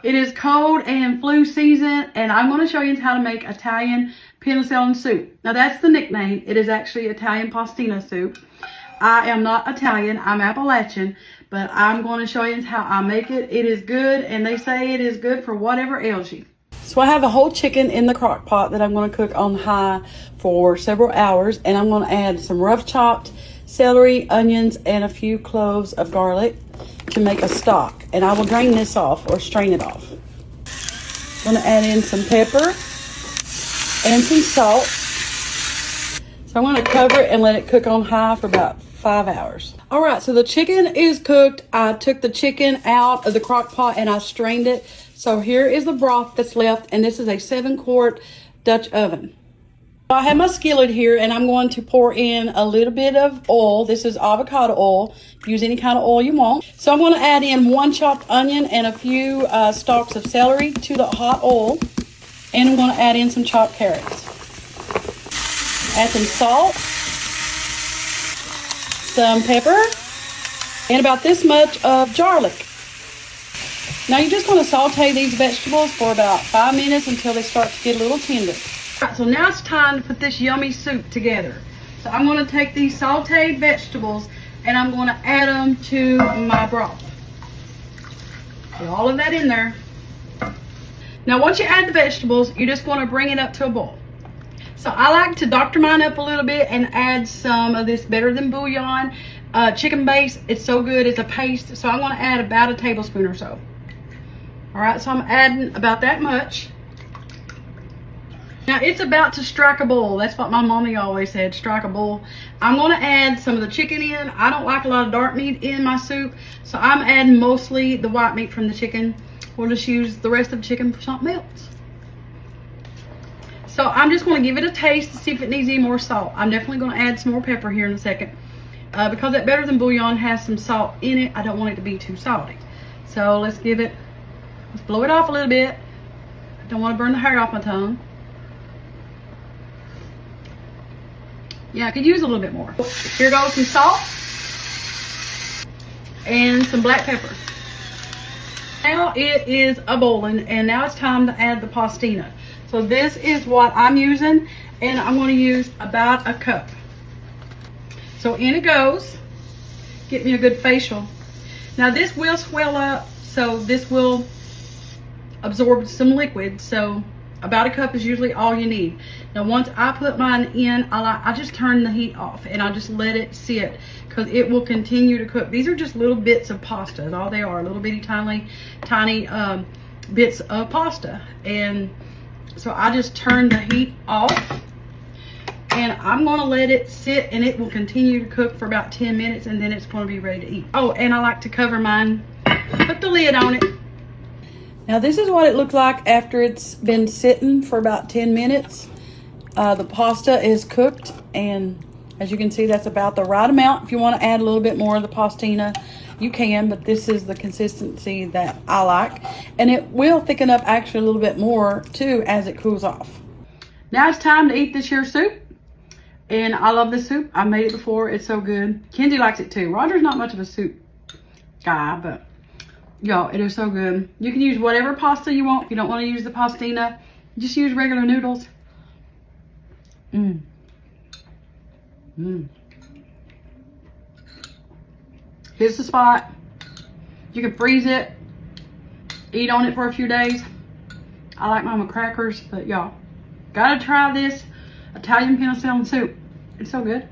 It is cold and flu season, and I'm going to show you how to make Italian penicillin soup. Now that's the nickname. It is actually Italian pastina soup. I am not Italian, I'm Appalachian, but I'm going to show you how I make it. It is good, and they say it is good for whatever ails you. So I have a whole chicken in the crock pot that I'm going to cook on high for several hours, and I'm going to add some rough chopped celery, onions, and a few cloves of garlic to make a stock. And I will drain this off or strain it off. I'm going to add in some pepper and some salt. So I'm going to cover it and let it cook on high for about 5 hours. All right, so the chicken is cooked. I took the chicken out of the crock pot and I strained it. So here is the broth that's left, and this is a 7-quart Dutch oven. I have my skillet here, and I'm going to pour in a little bit of oil. This is avocado oil. Use any kind of oil you want. So I'm going to add in 1 chopped onion and a few stalks of celery to the hot oil. And I'm going to add in some chopped carrots. Add some salt, some pepper, and about this much of garlic. Now you're just going to saute these vegetables for about 5 minutes until they start to get a little tender. All right, so now it's time to put this yummy soup together. So I'm going to take these sauteed vegetables and I'm going to add them to my broth. Put all of that in there. Now once you add the vegetables, you just want to bring it up to a boil. So I like to doctor mine up a little bit and add some of this Better Than Bouillon chicken base. It's so good, it's a paste. So I'm going to add about a tablespoon or so. All right, so I'm adding about that much. Now it's about to strike a boil. That's what my mommy always said, strike a boil. I'm going to add some of the chicken in. I don't like a lot of dark meat in my soup, so I'm adding mostly the white meat from the chicken. We'll just use the rest of the chicken for something else. So I'm just going to give it a taste to see if it needs any more salt. I'm definitely going to add some more pepper here in a second. Because that Better Than Bouillon has some salt in it, I don't want it to be too salty. So let's blow it off a little bit. Don't want to burn the hair off my tongue. Yeah, I could use a little bit more. Here goes some salt and some black pepper. Now it is a boiling, and now it's time to add the pastina. So this is what I'm using, and I'm going to use about a cup. So in it goes. Get me a good facial. Now this will swell up, so this will absorb some liquid. So about a cup is usually all you need. Now once I put mine in, I just turn the heat off and I just let it sit, because it will continue to cook. These are just little bits of pasta, is all they are, little bitty tiny bits of pasta. And so I just turn the heat off and I'm going to let it sit, and it will continue to cook for about 10 minutes, and then it's going to be ready to eat. Oh, and I like to cover mine, put the lid on it. Now this is what it looks like after it's been sitting for about 10 minutes. The pasta is cooked, and as you can see, that's about the right amount. If you want to add a little bit more of the pastina, you can, but this is the consistency that I like. And it will thicken up actually a little bit more too as it cools off. Now it's time to eat this here soup. And I love this soup. I made it before. It's so good. Kenzie likes it too. Roger's not much of a soup guy, but y'all, it is so good. You can use whatever pasta you want. If you don't want to use the pastina, just use regular noodles. Here's the spot. You can freeze it, eat on it for a few days. I like mine with crackers, but y'all, gotta try this Italian penicillin soup. It's so good.